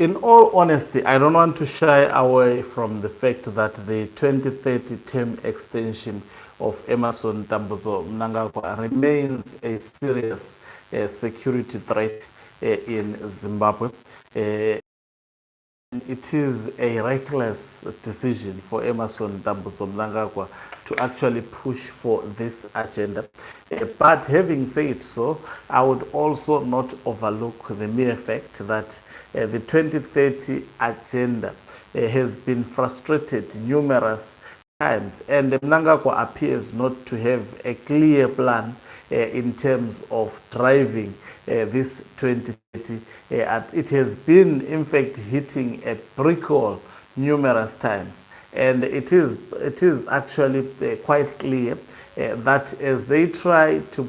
In all honesty, I don't want to shy away from the fact that the 2030 term extension of Emerson Tambuzo Mnangagwa remains a serious security threat in Zimbabwe. Uh, it is a reckless decision for Emerson Tambuzo Mnangagwa to actually push for this agenda. But having said so, I would also not overlook the mere fact that the 2030 agenda has been frustrated numerous times, and Mnangagwa appears not to have a clear plan in terms of driving this 2030. It has been, in fact, hitting a brick wall numerous times, and it is actually quite clear that as they try to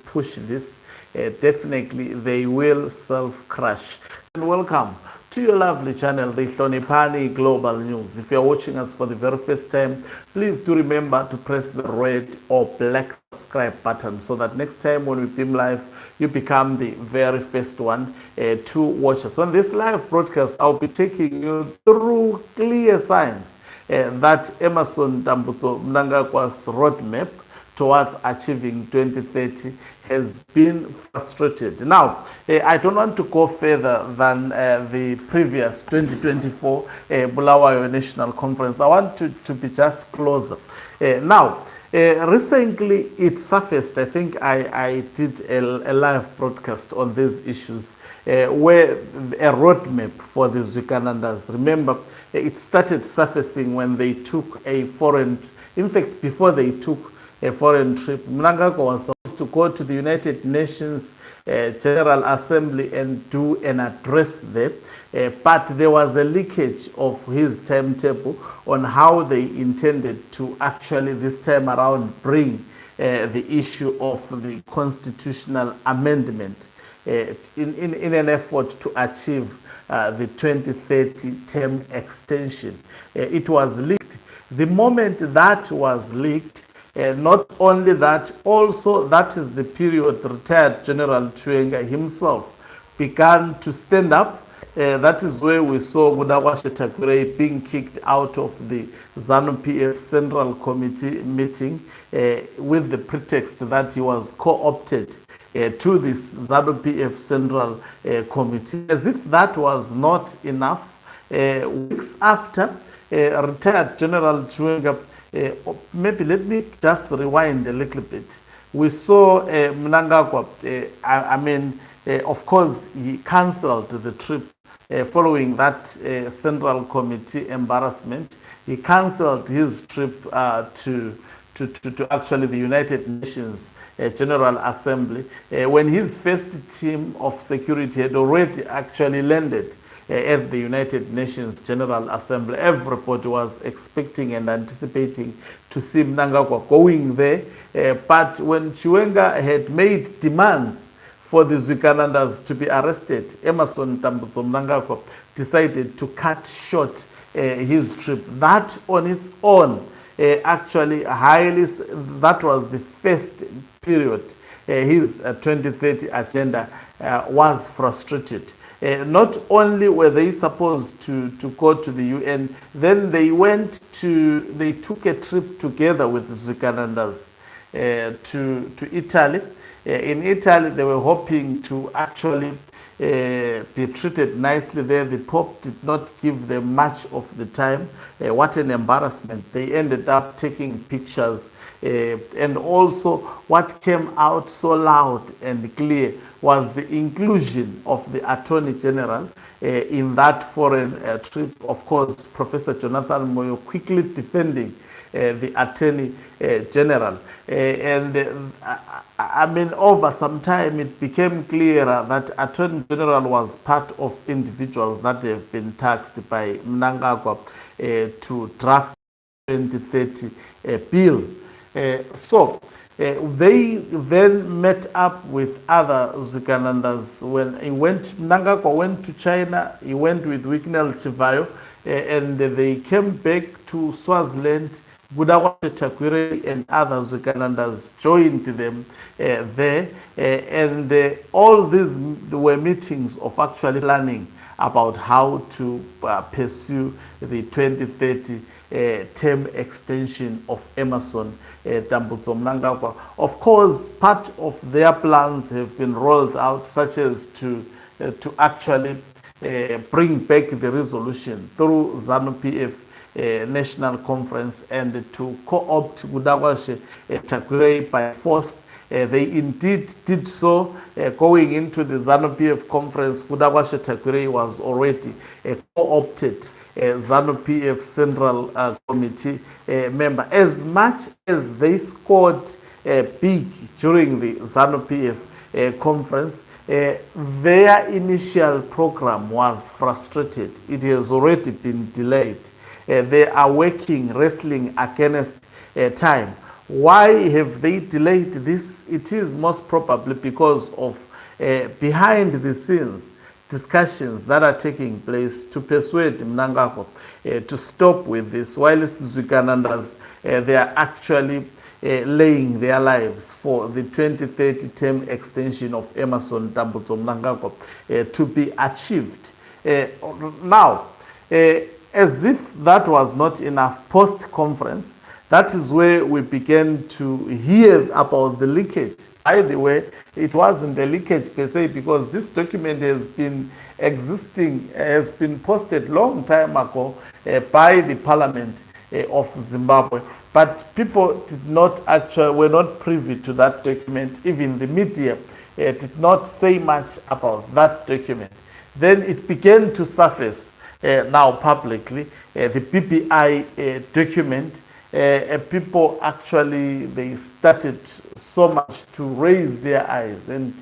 push this, definitely they will self-crush. And welcome to your lovely channel, the Hlonipani Global News. If you're watching us for the very first time, please do remember to press the red or black subscribe button so that next time when we beam live, you become the very first one to watch us. On this live broadcast, I'll be taking you through clear signs that Emerson Tambuzo Mnangagwa's roadmap towards achieving 2030 has been frustrated. Now, I don't want to go further than the previous 2024 Bulawayo National Conference. I want to be just closer. Now, recently it surfaced, I think I did a live broadcast on these issues where a roadmap for the Zukanandas. Remember, it started surfacing when they took a foreign, in fact, before they took a foreign trip. Mnangagwa was supposed to go to the United Nations General Assembly and do an address there, but there was a leakage of his timetable on how they intended to actually this time around bring the issue of the constitutional amendment in an effort to achieve the 2030 term extension. It was leaked. The moment that was leaked, not only that, also that is the period retired General Chwenga himself began to stand up. That is where we saw Mnangagwa Takwire being kicked out of the ZANU-PF Central Committee meeting with the pretext that he was co-opted to this ZANU-PF Central Committee. As if that was not enough, weeks after, retired General Chwenga, maybe let me just rewind a little bit. We saw Mnangagwa, of course, he cancelled the trip following that Central Committee embarrassment. He cancelled his trip to actually the United Nations General Assembly when his first team of security had already actually landed at the United Nations General Assembly. Everybody was expecting and anticipating to see Mnangagwa going there. But when Chwenga had made demands for the Zukanandas to be arrested, Emerson Tambuzo Mnangagwa decided to cut short his trip. That on its own, actually, that was the first period his 2030 agenda was frustrated. Not only were they supposed to go to the UN, then they took a trip together with the Zukanandas to Italy. In Italy, they were hoping to actually be treated nicely there. The Pope did not give them much of the time. What an embarrassment. They ended up taking pictures. And also, what came out so loud and clear was the inclusion of the Attorney General in that foreign trip. Of course, Professor Jonathan Moyo quickly defending the Attorney General. Over some time, it became clearer that Attorney General was part of individuals that have been tasked by Mnangagwa to draft 2030 bill. They then met up with other Zukanandas. When Mnangagwa went to China, he went with Wicknell Chivayo, and they came back to Swaziland. Mnangagwa Takwire and other Zukanandas joined them there, and all these were meetings of actually planning about how to pursue the 2030 term extension of Emmerson Tambutso Mnangagwa. Of course, part of their plans have been rolled out, such as to actually bring back the resolution through ZANU-PF National Conference and to co-opt Mnangagwa Takwirei by force. They indeed did so. Going into the ZANU-PF conference, Mnangagwa Takwirei was already co-opted ZANU-PF Central Committee member. As much as they scored big during the ZANU-PF conference, their initial program was frustrated. It has already been delayed. They are wrestling against time. Why have they delayed this? It is most probably because of behind the scenes discussions that are taking place to persuade Mnangagwa to stop with this, whilst Zwikanandas, they are actually laying their lives for the 2030 term extension of Emmerson Tambutso Mnangagwa to be achieved. Now, as if that was not enough, post-conference, that is where we began to hear about the leakage. By the way, it wasn't a leakage per se, because this document has been existing, has been posted long time ago by the Parliament of Zimbabwe. But people did not were not privy to that document. Even the media did not say much about that document. Then it began to surface now publicly, the BBI document. People actually, they started so much to raise their eyes and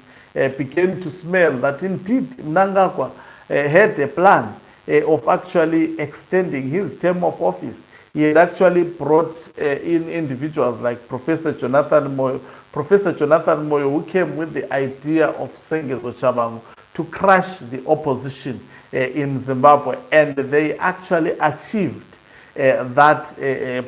began to smell that indeed Mnangagwa had a plan of actually extending his term of office. He had actually brought in individuals like Professor Jonathan Moyo, who came with the idea of Sengezo Chabangu to crush the opposition in Zimbabwe, and they actually achieved that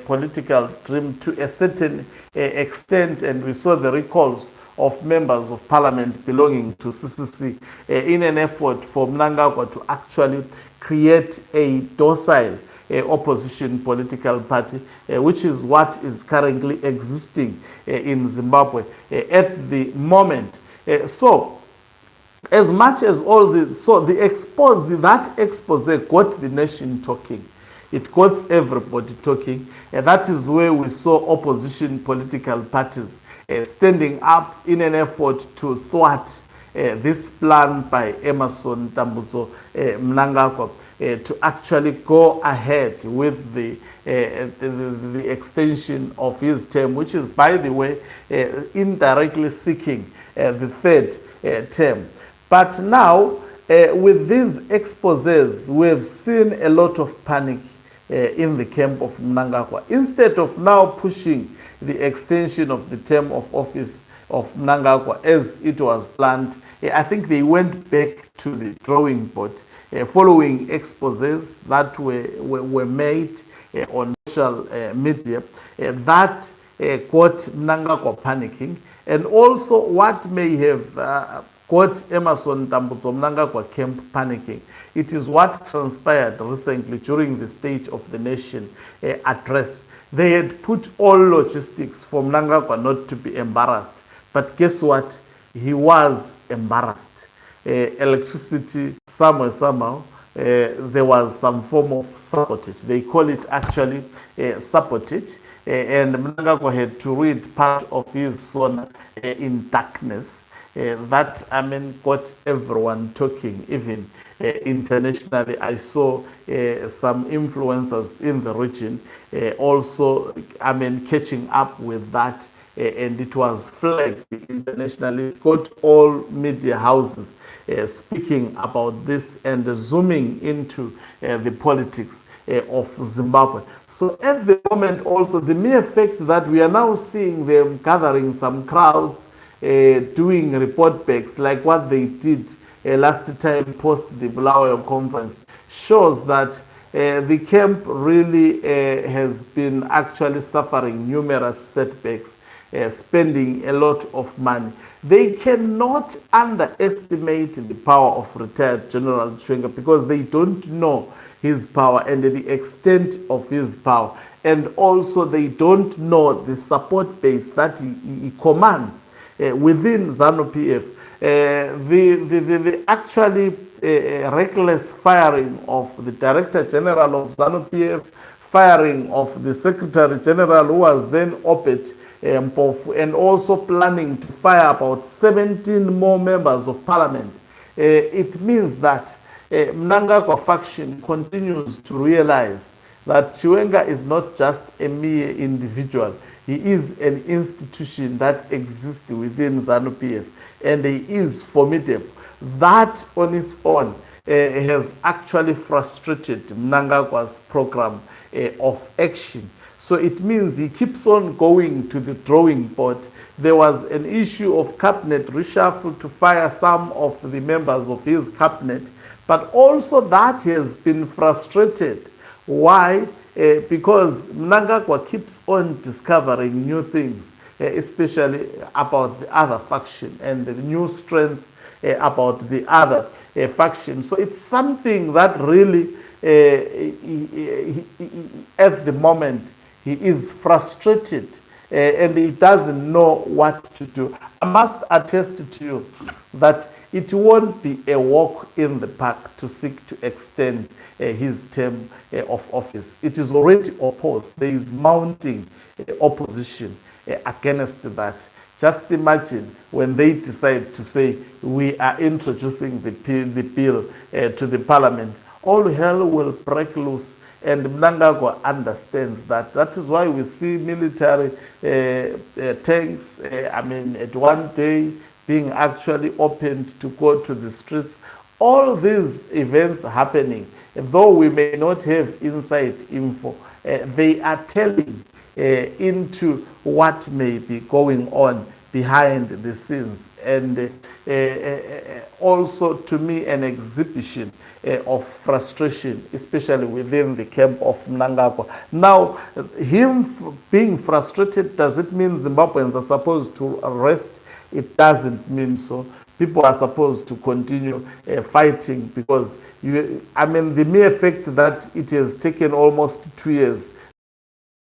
political dream to a certain extent, and we saw the recalls of members of parliament belonging to CCC in an effort for Mnangagwa to actually create a docile opposition political party, which is what is currently existing in Zimbabwe at the moment. So, as much as all the, so the that expose got the nation talking. It got everybody talking. And that is where we saw opposition political parties standing up in an effort to thwart this plan by Emmerson Tambutso Mnangagwa to actually go ahead with the extension of his term, which is, by the way, indirectly seeking the third term. But now, with these exposés, we've seen a lot of panic in the camp of Mnangagwa. Instead of now pushing the extension of the term of office of Mnangagwa as it was planned, I think they went back to the drawing board following exposés that were made on social media that got Mnangagwa panicking, and also what may have got Emmerson Tambutso Mnangagwa camp panicking. It is what transpired recently during the State of the Nation address. They had put all logistics for Mnangagwa not to be embarrassed. But guess what? He was embarrassed. Electricity, somehow, there was some form of sabotage. They call it actually sabotage. And Mnangagwa had to read part of his song in darkness. That, I mean, got everyone talking, even internationally. I saw some influencers in the region also, I mean, catching up with that, and it was flagged internationally. It got all media houses speaking about this and zooming into the politics of Zimbabwe. So at the moment also, the mere fact that we are now seeing them gathering some crowds, doing report backs like what they did last time post the Bulawayo conference, shows that the camp really has been actually suffering numerous setbacks. spending a lot of money. They cannot underestimate the power of retired General Chwenga because they don't know his power and the extent of his power. And also they don't know the support base that he commands within ZANU-PF. The actually reckless firing of the Director General of ZANU-PF, firing of the Secretary General who was then Opet, and also planning to fire about 17 more members of parliament. It means that Mnangagwa faction continues to realize that Chwenga is not just a mere individual. He is an institution that exists within ZANU-PF, and he is formidable. That on its own has actually frustrated Mnangagwa's program of action. So it means he keeps on going to the drawing board. There was an issue of cabinet reshuffle to fire some of the members of his cabinet, but also that has been frustrated. Why? Because Mnangagwa keeps on discovering new things, especially about the other faction and the new strength about the other faction. So it's something that really, at the moment, he is frustrated and he doesn't know what to do. I must attest to you that it won't be a walk in the park to seek to extend his term of office. It is already opposed. There is mounting opposition against that. Just imagine when they decide to say, we are introducing the bill to the parliament, all hell will break loose. And Mnangagwa understands that. That is why we see military tanks, at one day being actually opened to go to the streets. All these events happening, though we may not have inside info, they are telling into what may be going on behind the scenes, and also to me an exhibition of frustration, especially within the camp of Mnangagwa. Now, him being frustrated, does it mean Zimbabweans are supposed to rest? It doesn't mean so. People are supposed to continue fighting because, the mere fact that it has taken almost 2 years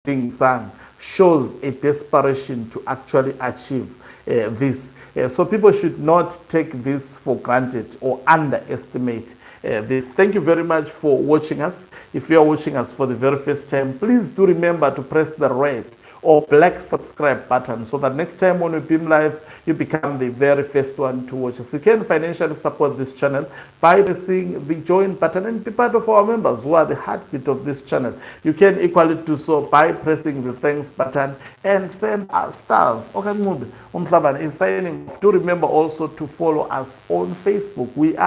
being sung shows a desperation to actually achieve this. So people should not take this for granted or underestimate this. Thank you very much for watching us. If you are watching us for the very first time, please do remember to press the red or black subscribe button so that next time when we beam live, you become the very first one to watch us. You can financially support this channel by pressing the join button and be part of our members who are the heartbeat of this channel. You can equally do so by pressing the thanks button and send us stars. Okay, Umhlabane is signing off. Do remember also to follow us on Facebook. We are